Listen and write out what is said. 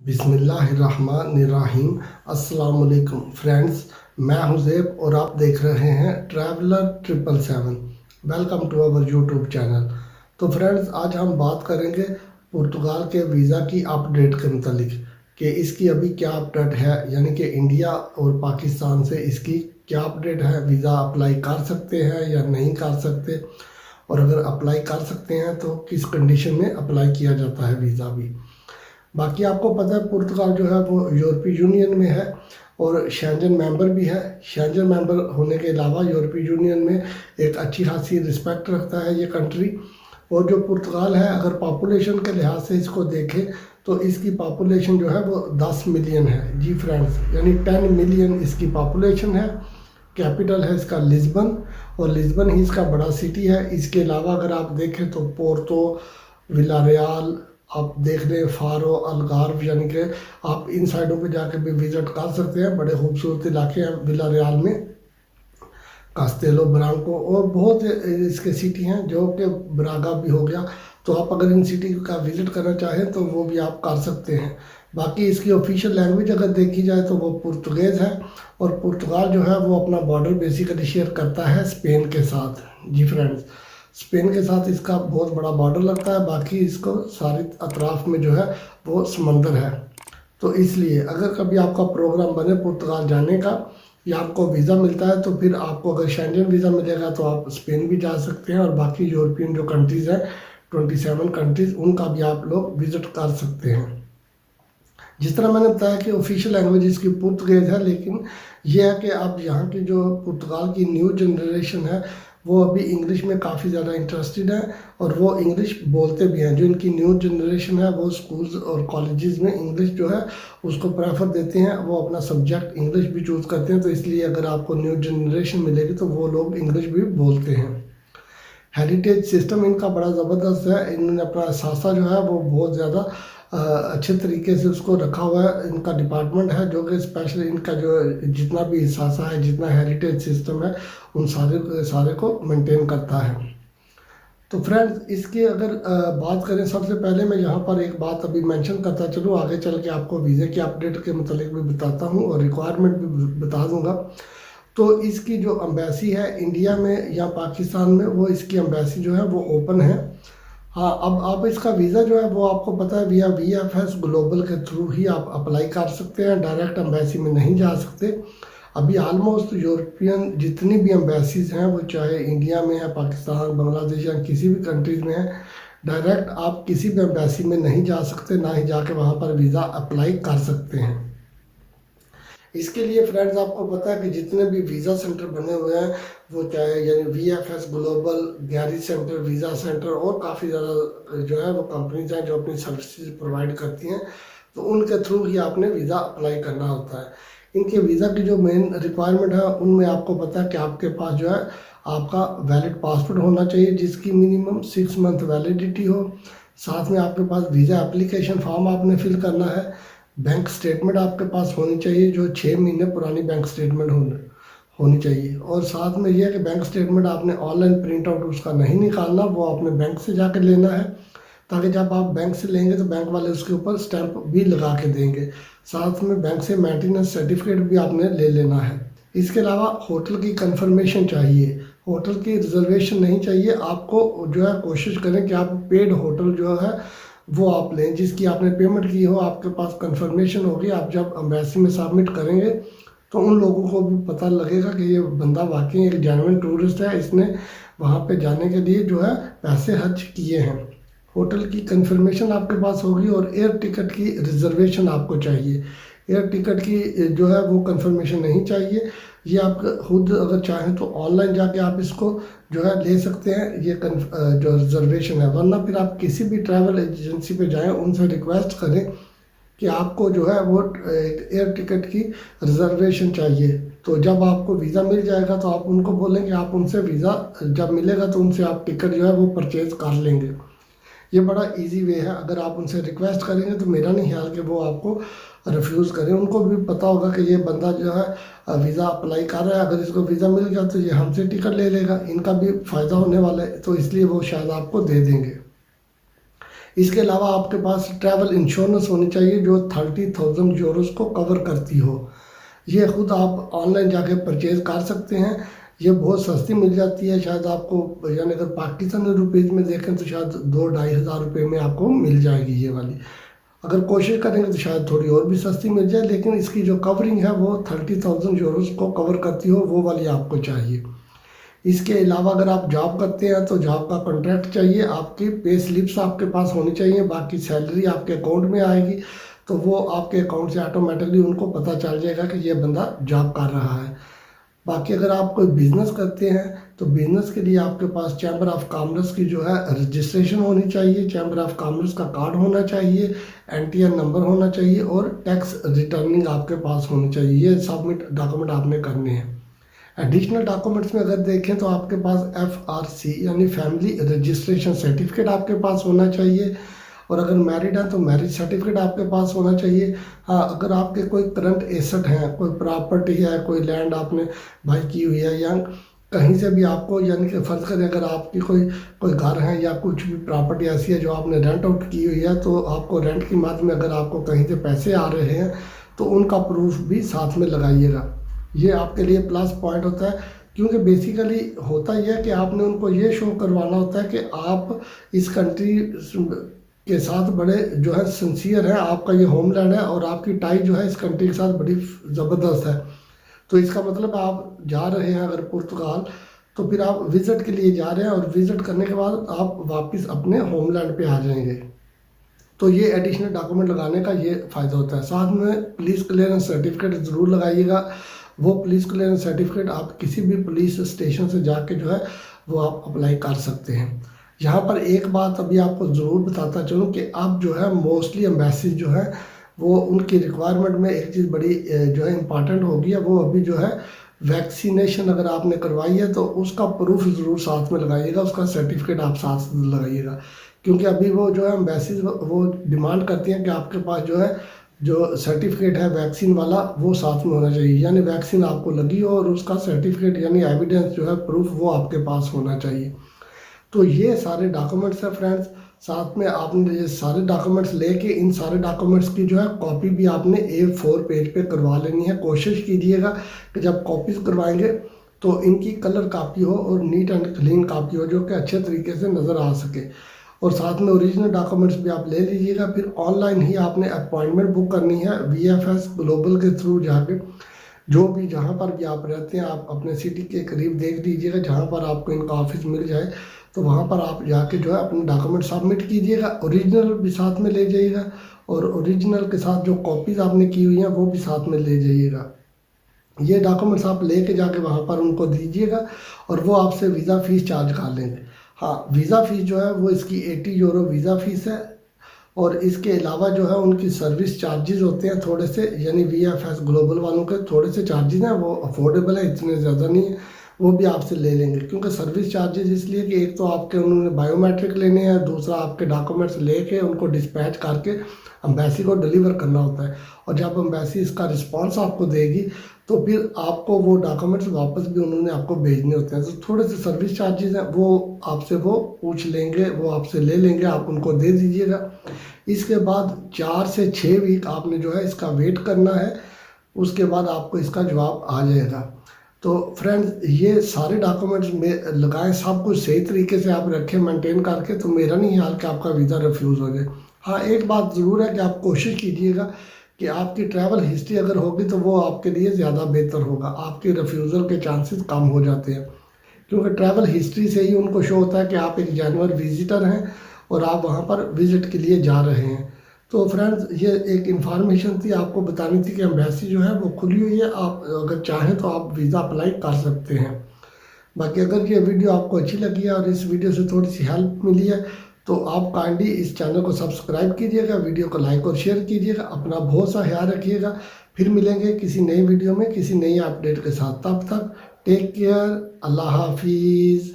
बिस्मिल्लाहिर्रहमानिर्रहीम। अस्सलाम वालेकुम फ्रेंड्स, मैं हूं ज़ेब और आप देख रहे हैं traveller 777। Welcome to our YouTube channel. तो फ्रेंड्स, आज हम बात करेंगे पुर्तगाल के वीज़ा की अपडेट के मतलब कि इसकी अभी क्या अपडेट है, यानी कि इंडिया और पाकिस्तान से इसकी क्या अपडेट है। वीज़ा अप्लाई कर सकते हैं या नहीं कर सकते, और अगर अप्लाई कर सकते हैं तो किस कंडीशन में अप्लाई किया जाता है वीज़ा भी। बाकी आपको पता है पुर्तगाल जो है वो यूरोपीय यूनियन में है और शेंजन मेंबर भी है। शेंजन मेंबर होने के अलावा यूरोपीय यूनियन में एक अच्छी खासी रिस्पेक्ट रखता है ये कंट्री। और जो पुर्तगाल है, अगर पॉपुलेशन के लिहाज से इसको देखें तो इसकी पॉपुलेशन जो है वो 10 मिलियन है जी फ्रेंड्स, यानी 10 मिलियन इसकी पॉपुलेशन है। कैपिटल है इसका लिस्बन, और लिस्बन ही इसका बड़ा सिटी है। इसके अलावा अगर आप देखें तो पोर्तो, विलारियाल, आप देख रहे हैं फारो, अलगार्व, यानी कि आप इन साइडों पे जाके भी विज़िट कर सकते हैं। बड़े खूबसूरत इलाके हैं विलारियाल में, कास्तेलो ब्रांको, और बहुत इसके सिटी हैं जो कि ब्रागा भी हो गया। तो आप अगर इन सिटी का विज़िट करना चाहें तो वो भी आप कर सकते हैं। बाकी इसकी ऑफिशियल लैंग्वेज अगर देखी जाए तो वो पुर्तगेज़ है, और पुर्तगाल जो है वो अपना बॉर्डर बेसिकली शेयर करता है स्पेन के साथ जी फ्रेंड्स। स्पेन के साथ इसका बहुत बड़ा बॉर्डर लगता है। बाकी इसको सारे अतराफ में जो है वो समंदर है। तो इसलिए अगर कभी आपका प्रोग्राम बने पुर्तगाल जाने का या आपको वीज़ा मिलता है तो फिर आपको अगर शेंजन वीज़ा मिलेगा तो आप स्पेन भी जा सकते हैं, और बाकी यूरोपियन जो कंट्रीज़ हैं 27 कंट्रीज़, उनका भी आप लोग विज़िट कर सकते हैं। जिस तरह मैंने बताया कि ऑफिशियल लैंग्वेज इसकी पुर्तगेज़ है, लेकिन यह है कि अब यहाँ की जो पुर्तगाल की न्यू जनरेशन है वो अभी इंग्लिश में काफ़ी ज़्यादा इंटरेस्टेड है, और वो इंग्लिश बोलते भी हैं। जो इनकी न्यू जनरेशन है वो स्कूल्स और कॉलेजेस में इंग्लिश जो है उसको प्रेफर देते हैं, वो अपना सब्जेक्ट इंग्लिश भी चूज़ करते हैं। तो इसलिए अगर आपको न्यू जनरेशन मिलेगी तो वो लोग इंग्लिश भी बोलते हैं। हेरिटेज सिस्टम इनका बड़ा ज़बरदस्त है। इन्होंने अपना सासा जो है वो बहुत ज़्यादा अच्छे तरीके से उसको रखा हुआ है। इनका डिपार्टमेंट है जो कि स्पेशली इनका जो जितना भी सासा है, जितना हेरिटेज सिस्टम है, उन सारे को मेंटेन करता है। तो फ्रेंड्स, इसके अगर बात करें, सबसे पहले मैं यहाँ पर एक बात अभी मेंशन करता चलूँ, आगे चल के आपको वीज़े की अपडेट के मतलब भी बताता हूँ और रिक्वायरमेंट भी बता दूँगा। तो इसकी जो अम्बेसी है इंडिया में या पाकिस्तान में, वो इसकी अम्बेसी जो है वो ओपन है। हाँ, अब आप इसका वीज़ा जो है वो आपको पता है विया VFS ग्लोबल के थ्रू ही आप अप्लाई कर सकते हैं, डायरेक्ट अम्बेसी में नहीं जा सकते। अभी आलमोस्ट यूरोपियन जितनी भी अम्बेसीज हैं, वो चाहे इंडिया में है, पाकिस्तान, बांग्लादेश या किसी भी कंट्रीज़ में है, डायरेक्ट आप किसी भी अम्बेसी में नहीं जा सकते, ना ही जाके वहाँ पर वीज़ा अप्लाई कर सकते हैं। इसके लिए फ्रेंड्स आपको पता है कि जितने भी वीज़ा सेंटर बने हुए हैं, वो चाहे यानी VFS global, Gary centre, visa centre, और काफ़ी ज़्यादा जो है वो कंपनीज हैं जो अपनी सर्विसेज प्रोवाइड करती हैं, तो उनके थ्रू ही आपने वीज़ा अप्लाई करना होता है। इनके वीज़ा की जो मेन रिक्वायरमेंट है उनमें आपको पता है कि आपके पास जो है आपका वैलिड पासपोर्ट होना चाहिए जिसकी मिनिमम 6 मंथ वैलिडिटी हो। साथ में आपके पास वीज़ा एप्लीकेशन फॉर्म आपने फिल करना है। बैंक स्टेटमेंट आपके पास होनी चाहिए, जो 6 महीने पुरानी बैंक स्टेटमेंट होनी चाहिए। और साथ में यह है कि बैंक स्टेटमेंट आपने ऑनलाइन प्रिंट आउट उसका नहीं निकालना, वो आपने बैंक से जाकर लेना है, ताकि जब आप बैंक से लेंगे तो बैंक वाले उसके ऊपर स्टैंप भी लगा के देंगे। साथ में बैंक से मेंटेनेंस सर्टिफिकेट भी आपने ले लेना है। इसके अलावा होटल की कंफर्मेशन चाहिए, होटल की रिजर्वेशन नहीं चाहिए। आपको जो है कोशिश करें कि आप पेड होटल जो है वो आप लें, जिसकी आपने पेमेंट की हो, आपके पास कंफर्मेशन होगी। आप जब अम्बेसी में सबमिट करेंगे तो उन लोगों को भी पता लगेगा कि ये बंदा वाकई एक जेन्युइन टूरिस्ट है, इसने वहाँ पे जाने के लिए जो है पैसे खर्च किए हैं। होटल की कंफर्मेशन आपके पास होगी, और एयर टिकट की रिजर्वेशन आपको चाहिए। एयर टिकट की जो है वो कंफर्मेशन नहीं चाहिए, ये आप खुद अगर चाहें तो ऑनलाइन जाके आप इसको जो है ले सकते हैं, ये जो रिजर्वेशन है। वरना फिर आप किसी भी ट्रैवल एजेंसी पे जाएं, उनसे रिक्वेस्ट करें कि आपको जो है वो एयर टिकट की रिजर्वेशन चाहिए। तो जब आपको वीज़ा मिल जाएगा तो आप उनको बोलेंगे, आप उनसे वीज़ा जब मिलेगा तो उनसे आप टिकट जो है वो परचेज कर लेंगे। ये बड़ा इजी वे है। अगर आप उनसे रिक्वेस्ट करेंगे तो मेरा नहीं ख्याल कि वो आपको रिफ्यूज़ करें। उनको भी पता होगा कि ये बंदा जो है वीज़ा अप्लाई कर रहा है, अगर इसको वीज़ा मिल गया तो ये हमसे टिकट ले लेगा, इनका भी फ़ायदा होने वाला है, तो इसलिए वो शायद आपको दे देंगे। इसके अलावा आपके पास ट्रैवल इंश्योरेंस होनी चाहिए जो 30,000 यूरोस को कवर करती हो। ये खुद आप ऑनलाइन जाके परचेज कर सकते हैं। ये बहुत सस्ती मिल जाती है, शायद आपको यानी अगर पाकिस्तानी रुपीज़ में देखें तो शायद 2-2,500 में आपको मिल जाएगी ये वाली। अगर कोशिश करेंगे तो शायद थोड़ी और भी सस्ती मिल जाए, लेकिन इसकी जो कवरिंग है वो 30,000 यूरोस को कवर करती हो, वो वाली आपको चाहिए। इसके अलावा अगर आप जॉब करते हैं तो जॉब का कॉन्ट्रैक्ट चाहिए, आपकी पे स्लिप्स आपके पास होनी चाहिए, बाकी सैलरी आपके अकाउंट में आएगी तो वो आपके अकाउंट से ऑटोमेटिकली उनको पता चल जाएगा कि ये बंदा जॉब कर रहा है। बाकी अगर आप कोई बिज़नेस करते हैं तो बिज़नेस के लिए आपके पास चैम्बर ऑफ कॉमर्स की जो है रजिस्ट्रेशन होनी चाहिए, चैम्बर ऑफ कॉमर्स का कार्ड होना चाहिए, NTN नंबर होना चाहिए और टैक्स रिटर्निंग आपके पास होनी चाहिए। ये सबमिट डॉक्यूमेंट आपने करने हैं। एडिशनल डॉक्यूमेंट्स में अगर देखें तो आपके पास FRC यानी फैमिली रजिस्ट्रेशन सर्टिफिकेट आपके पास होना चाहिए, और अगर मैरिड हैं तो मैरिज सर्टिफिकेट आपके पास होना चाहिए। हाँ, अगर आपके कोई करंट एसेट हैं, कोई प्रॉपर्टी है, कोई लैंड आपने बाई की हुई है या कहीं से भी आपको, यानी कि फ़र्ज़ करें अगर आपकी कोई घर है या कुछ भी प्रॉपर्टी ऐसी है जो आपने रेंट आउट की हुई है, तो आपको रेंट की मद में अगर आपको कहीं से पैसे आ रहे हैं तो उनका प्रूफ भी साथ में लगाइएगा। ये आपके लिए प्लस पॉइंट होता है, क्योंकि बेसिकली होता यह है कि आपने उनको ये शो करवाना होता है कि आप इस कंट्री के साथ बड़े जो है सिंसियर है, आपका ये होमलैंड है और आपकी टाई जो है इस कंट्री के साथ बड़ी ज़बरदस्त है। तो इसका मतलब आप जा रहे हैं अगर पुर्तगाल तो फिर आप विज़िट के लिए जा रहे हैं और विज़िट करने के बाद आप वापस अपने होमलैंड पे आ जाएंगे। तो ये एडिशनल डॉक्यूमेंट लगाने का ये फ़ायदा होता है। साथ में पुलिस क्लियरेंस सर्टिफिकेट ज़रूर लगाइएगा। वो पुलिस क्लियरेंस सर्टिफिकेट आप किसी भी पुलिस स्टेशन से जाके जो है वो आप अप्लाई कर सकते हैं। यहाँ पर एक बात अभी आपको ज़रूर बताता चलूँ कि अब जो है मोस्टली एम्बेसी जो है वो उनकी रिक्वायरमेंट में एक चीज़ बड़ी जो है इम्पॉर्टेंट होगी है, वो अभी जो है वैक्सीनेशन अगर आपने करवाई है तो उसका प्रूफ ज़रूर साथ में लगाइएगा, उसका सर्टिफिकेट आप साथ लगाइएगा। क्योंकि अभी वो जो है एम्बेसी वो डिमांड करती हैं कि आपके पास जो है जो सर्टिफिकेट है वैक्सीन वाला वो साथ में होना चाहिए, यानी वैक्सीन आपको लगी हो और उसका सर्टिफिकेट यानी एविडेंस जो है प्रूफ वो आपके पास होना चाहिए। तो ये सारे डॉक्यूमेंट्स हैं फ्रेंड्स। साथ में आपने ये सारे डॉक्यूमेंट्स लेके इन सारे डॉक्यूमेंट्स की जो है कॉपी भी आपने A4 पेज पे करवा लेनी है। कोशिश कीजिएगा कि जब कॉपीज़ करवाएंगे तो इनकी कलर कॉपी हो और नीट एंड क्लीन कॉपी हो जो कि अच्छे तरीके से नज़र आ सके। और साथ में ओरिजिनल डॉक्यूमेंट्स भी आप ले लीजिएगा। फिर ऑनलाइन ही आपने अपॉइंटमेंट बुक करनी है VFS ग्लोबल के थ्रू जाके। जो भी जहाँ पर भी आप रहते हैं आप अपने सिटी के करीब देख लीजिएगा, जहाँ पर आपको इनका ऑफिस मिल जाए तो वहाँ पर आप जाके जो है अपने डॉक्यूमेंट सबमिट कीजिएगा। ओरिजिनल भी साथ में ले जाइएगा और ओरिजिनल के साथ जो कॉपीज़ आपने की हुई हैं वो भी साथ में ले जाइएगा। ये डॉक्यूमेंट्स आप लेके जाके वहाँ पर उनको दीजिएगा और वो आपसे वीज़ा फ़ीस चार्ज कर लेंगे। हाँ, वीज़ा फ़ीस जो है वो इसकी 80 यूरो वीज़ा फ़ीस है, और इसके अलावा जो है उनकी सर्विस चार्जेस होते हैं थोड़े से, यानी VFS ग्लोबल वालों के थोड़े से चार्जेस हैं, वो अफोर्डेबल है, इतने ज़्यादा नहीं है, वो भी आपसे ले लेंगे। क्योंकि सर्विस चार्जेस इसलिए कि एक तो आपके उन्होंने बायोमेट्रिक लेने हैं, दूसरा आपके डॉक्यूमेंट्स लेके उनको डिस्पैच करके एम्बेसी को डिलीवर करना होता है, और जब एम्बेसी इसका रिस्पांस आपको देगी तो फिर आपको वो डॉक्यूमेंट्स वापस भी उन्होंने आपको भेजने होते हैं। तो थोड़े से सर्विस चार्जेस हैं वो आपसे वो पूछ लेंगे, वो आपसे ले लेंगे, आप उनको दे दीजिएगा। इसके बाद 4 से 6 वीक आपने जो है इसका वेट करना है, उसके बाद आपको इसका जवाब आ जाएगा। तो फ्रेंड्स ये सारे डॉक्यूमेंट्स में लगाएं, सब कुछ सही तरीके से आप रखें मेंटेन करके, तो मेरा नहीं हाल कि आपका वीज़ा रिफ्यूज़ हो जाए। हाँ, एक बात ज़रूर है कि आप कोशिश कीजिएगा कि आपकी ट्रैवल हिस्ट्री अगर होगी तो वो आपके लिए ज़्यादा बेहतर होगा, आपके रिफ्यूज़ल के चांसेस कम हो जाते हैं। क्योंकि ट्रैवल हिस्ट्री से ही उनको शो होता है कि आप एक जेन्युइन विजिटर हैं और आप वहाँ पर विज़िट के लिए जा रहे हैं। तो फ्रेंड्स ये एक इन्फॉर्मेशन थी, आपको बतानी थी कि एम्बेसी जो है वो खुली हुई है, आप अगर चाहें तो आप वीज़ा अप्लाई कर सकते हैं। बाकी अगर ये वीडियो आपको अच्छी लगी है और इस वीडियो से थोड़ी सी हेल्प मिली है तो आप काइंडली इस चैनल को सब्सक्राइब कीजिएगा, वीडियो को लाइक और शेयर कीजिएगा। अपना बहुत सा ख्याल रखिएगा। फिर मिलेंगे किसी नई वीडियो में किसी नई अपडेट के साथ। तब तक टेक केयर, अल्लाह हाफिज़।